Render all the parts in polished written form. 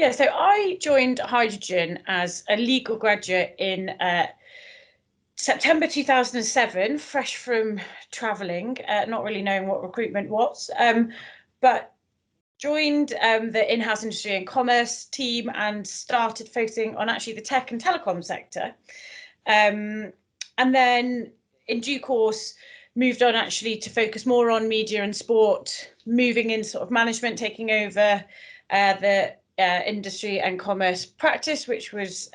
Yeah, so I joined Hydrogen as a legal graduate in September 2007, fresh from travelling, not really knowing what recruitment was, but joined the in-house industry and commerce team and started focusing on actually the tech and telecom sector. And then in due course, moved on actually to focus more on media and sport, moving in sort of management, taking over the industry and commerce practice, which was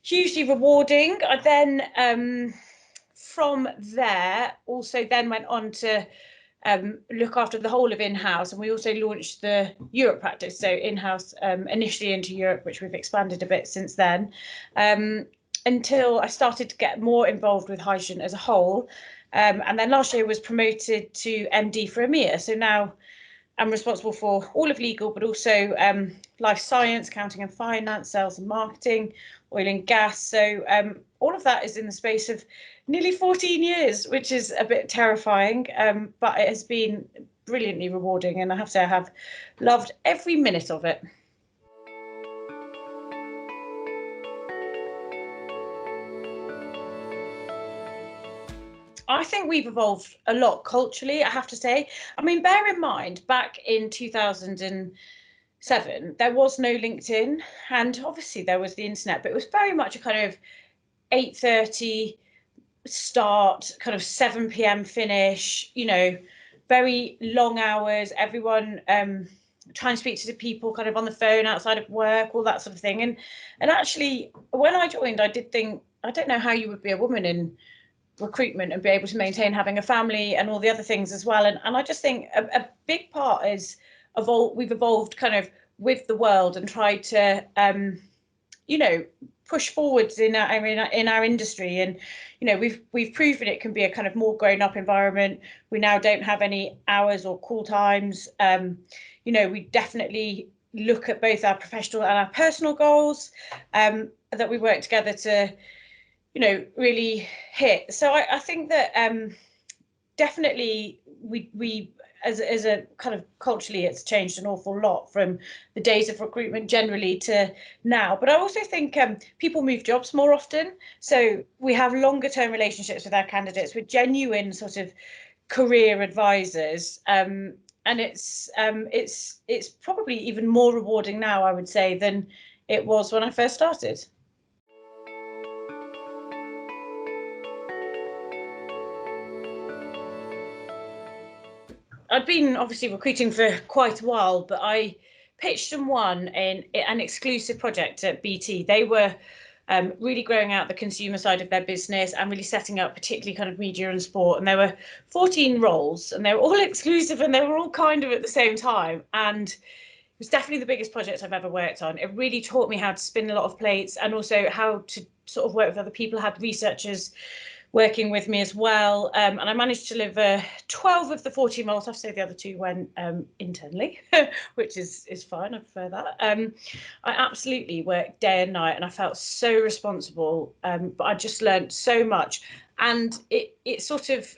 hugely rewarding. I then, from there, also then went on to look after the whole of in-house, and we also launched the Europe practice, so in-house initially into Europe, which we've expanded a bit since then, until I started to get more involved with Hydrogen as a whole, and then last year was promoted to MD for EMEA. So now I'm responsible for all of legal, but also life science, accounting and finance, sales and marketing, oil and gas. So all of that is in the space of nearly 14 years, which is a bit terrifying, but it has been brilliantly rewarding. And I have to say, I have loved every minute of it. I think we've evolved a lot culturally, I have to say. I mean, bear in mind, back in 2007, there was no LinkedIn, and obviously there was the internet, but it was very much a kind of 8:30 start, kind of 7 p.m. finish, you know, very long hours, everyone trying to speak to the people kind of on the phone outside of work, all that sort of thing. And actually, when I joined, I did think, I don't know how you would be a woman in recruitment and be able to maintain having a family and all the other things as well. And I just think a big part is we've evolved kind of with the world and tried to, you know, push forwards in our industry. And, you know, we've proven it can be a kind of more grown up environment. We now don't have any hours or call times. You know, we definitely look at both our professional and our personal goals, that we work together to, you know, really hit. So I think that definitely we as a kind of culturally, it's changed an awful lot from the days of recruitment generally to now. But I also think people move jobs more often. So we have longer term relationships with our candidates. We're genuine sort of career advisors. And it's probably even more rewarding now, I would say, than it was when I first started. I'd been obviously recruiting for quite a while, but I pitched and won an exclusive project at BT. They were really growing out the consumer side of their business and really setting up particularly kind of media and sport. And there were 14 roles and they were all exclusive and they were all kind of at the same time. And it was definitely the biggest project I've ever worked on. It really taught me how to spin a lot of plates and also how to sort of work with other people. I had researchers working with me as well. And I managed to deliver 12 of the 14 roles. I have to say the other two went internally, which is fine. I prefer that. I absolutely worked day and night and I felt so responsible, but I just learned so much. And it sort of,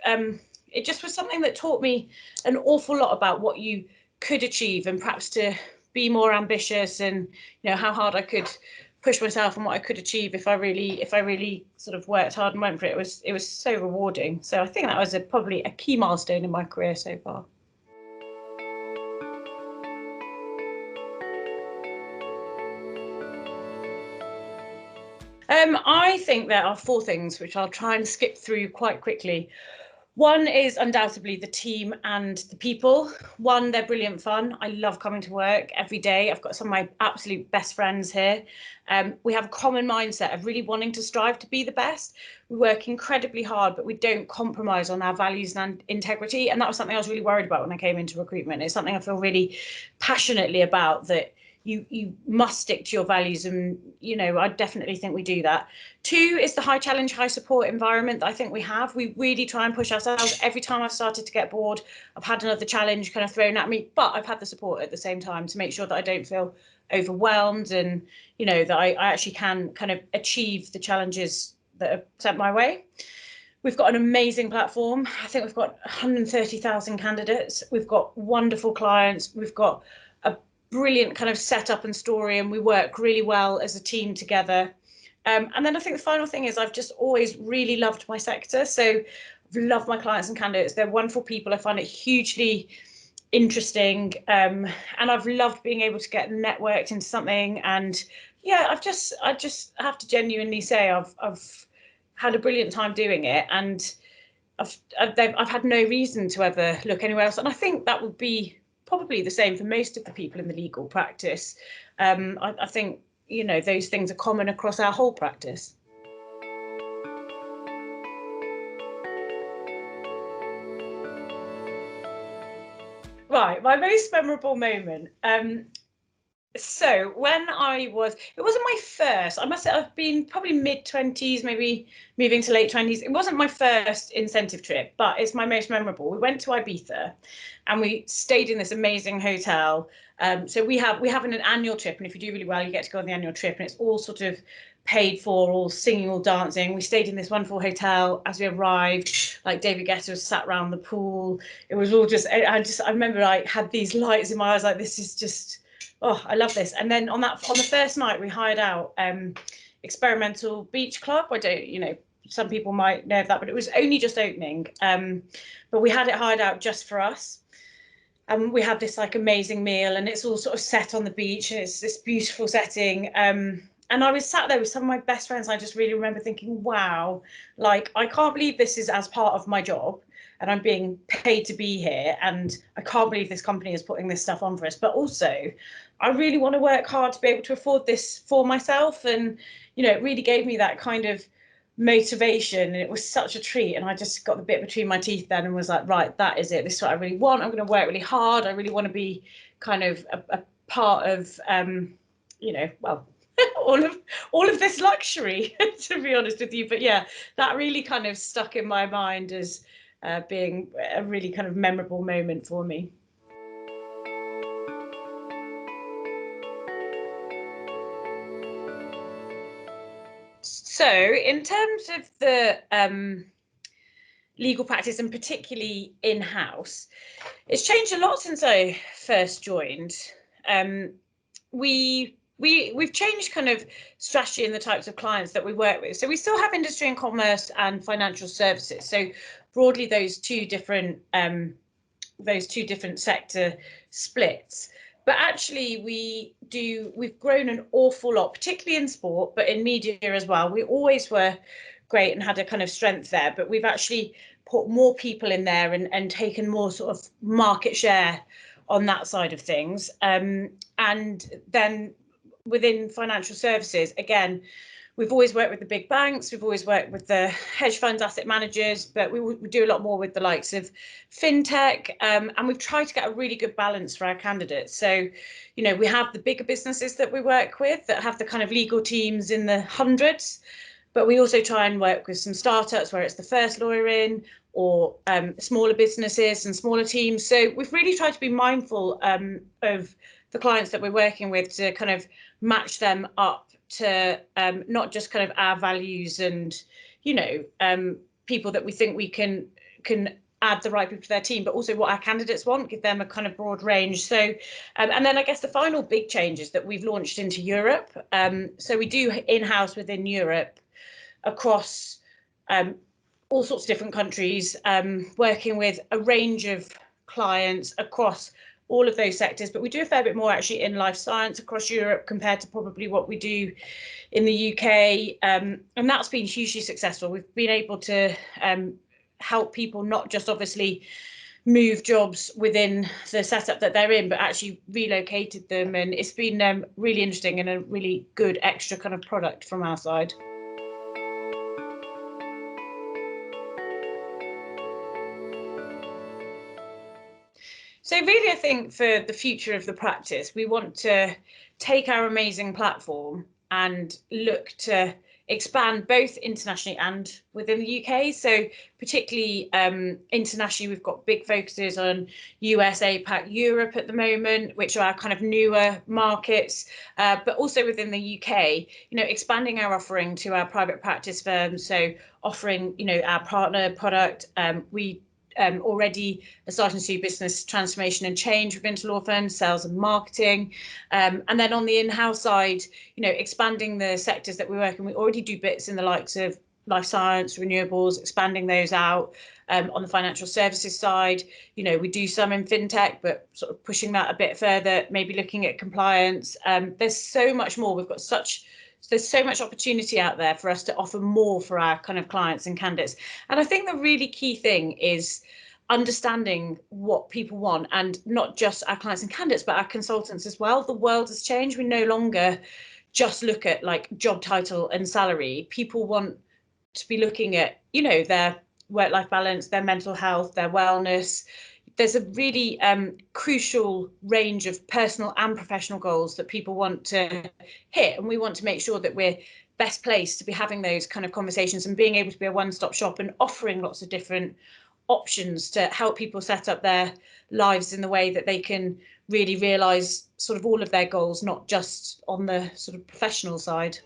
it just was something that taught me an awful lot about what you could achieve and perhaps to be more ambitious and, you know, how hard I could push myself and what I could achieve if I really sort of worked hard and went for it. It was so rewarding. So I think that was probably a key milestone in my career so far. I think there are four things which I'll try and skip through quite quickly. One is undoubtedly the team and the people. One, they're brilliant fun. I love coming to work every day. I've got some of my absolute best friends here. We have a common mindset of really wanting to strive to be the best. We work incredibly hard, but we don't compromise on our values and integrity. And that was something I was really worried about when I came into recruitment. It's something I feel really passionately about, that you must stick to your values, and you know, I definitely think we do that. Two is the high challenge, high support environment that I think we have. We really try and push ourselves. Every time I've started to get bored, I've had another challenge kind of thrown at me, but I've had the support at the same time to make sure that I don't feel overwhelmed, and you know, that I actually can kind of achieve the challenges that are sent my way. We've got an amazing platform. I think we've got 130,000 candidates. We've got wonderful clients. We've got a brilliant kind of setup and story, and we work really well as a team together. And then I think the final thing is I've just always really loved my sector. So I've loved my clients and candidates. They're wonderful people. I find it hugely interesting. And I've loved being able to get networked into something. And yeah, I just have to genuinely say I've had a brilliant time doing it. And I've had no reason to ever look anywhere else. And I think that would be probably the same for most of the people in the legal practice. I think, you know, those things are common across our whole practice. Right, my most memorable moment. So when it wasn't my first, I must say I've been probably mid-20s, maybe moving to late 20s. It wasn't my first incentive trip, but it's my most memorable. We went to Ibiza and we stayed in this amazing hotel. So we have an annual trip, and if you do really well, you get to go on the annual trip, and it's all sort of paid for, all singing, all dancing. We stayed in this wonderful hotel. As we arrived, like David Guetta was sat around the pool. It was all I remember I had these lights in my eyes, like, this is just, oh, I love this. And then on the first night, we hired out Experimental Beach Club. I don't, you know, some people might know of that, but it was only just opening. But we had it hired out just for us. And we had this like amazing meal, and it's all sort of set on the beach, and it's this beautiful setting. And I was sat there with some of my best friends. I just really remember thinking, wow, like, I can't believe this is as part of my job and I'm being paid to be here. And I can't believe this company is putting this stuff on for us. But also, I really want to work hard to be able to afford this for myself. And, you know, it really gave me that kind of motivation, and it was such a treat. And I just got the bit between my teeth then and was like, right, that is it. This is what I really want. I'm going to work really hard. I really want to be kind of a part of, you know, well, all of this luxury, to be honest with you. But yeah, that really kind of stuck in my mind as being a really kind of memorable moment for me. So in terms of the legal practice, and particularly in-house, it's changed a lot since I first joined. We've changed kind of strategy and the types of clients that we work with. So we still have industry and commerce and financial services. So broadly, those two different sector splits. But actually, we've grown an awful lot, particularly in sport, but in media as well. We always were great and had a kind of strength there, but we've actually put more people in there and taken more sort of market share on that side of things. And then within financial services, again, we've always worked with the big banks, we've always worked with the hedge funds, asset managers, but we do a lot more with the likes of fintech, and we've tried to get a really good balance for our candidates. So, you know, we have the bigger businesses that we work with that have the kind of legal teams in the hundreds, but we also try and work with some startups where it's the first lawyer in, or smaller businesses and smaller teams. So we've really tried to be mindful of the clients that we're working with to kind of match them up to not just kind of our values and, you know, people that we think we can add the right people to their team, but also what our candidates want, give them a kind of broad range. So, and then I guess the final big change is that we've launched into Europe. So we do in-house within Europe across all sorts of different countries, working with a range of clients across all of those sectors, but we do a fair bit more actually in life science across Europe compared to probably what we do in the UK. And that's been hugely successful. We've been able to help people not just obviously move jobs within the setup that they're in, but actually relocated them. And it's been really interesting and a really good extra kind of product from our side. So really, I think for the future of the practice, we want to take our amazing platform and look to expand both internationally and within the UK. So particularly internationally, we've got big focuses on US, APAC, Europe at the moment, which are our kind of newer markets, but also within the UK, you know, expanding our offering to our private practice firms. So offering, you know, our partner product. We already are starting to do business transformation and change within law firms, sales and marketing. And then on the in-house side, expanding the sectors that we work in. We already do bits in the likes of life science, renewables, expanding those out. On the financial services side, we do some in fintech, but sort of pushing that a bit further, maybe looking at compliance. There's so much more. There's so much opportunity out there for us to offer more for our kind of clients and candidates. And I think the really key thing is understanding what people want, and not just our clients and candidates, but our consultants as well. The world has changed. We no longer just look at like job title and salary. People want to be looking at, their work-life balance, their mental health, their wellness. There's a really crucial range of personal and professional goals that people want to hit, and we want to make sure that we're best placed to be having those kind of conversations and being able to be a one-stop shop and offering lots of different options to help people set up their lives in the way that they can really realise sort of all of their goals, not just on the sort of professional side.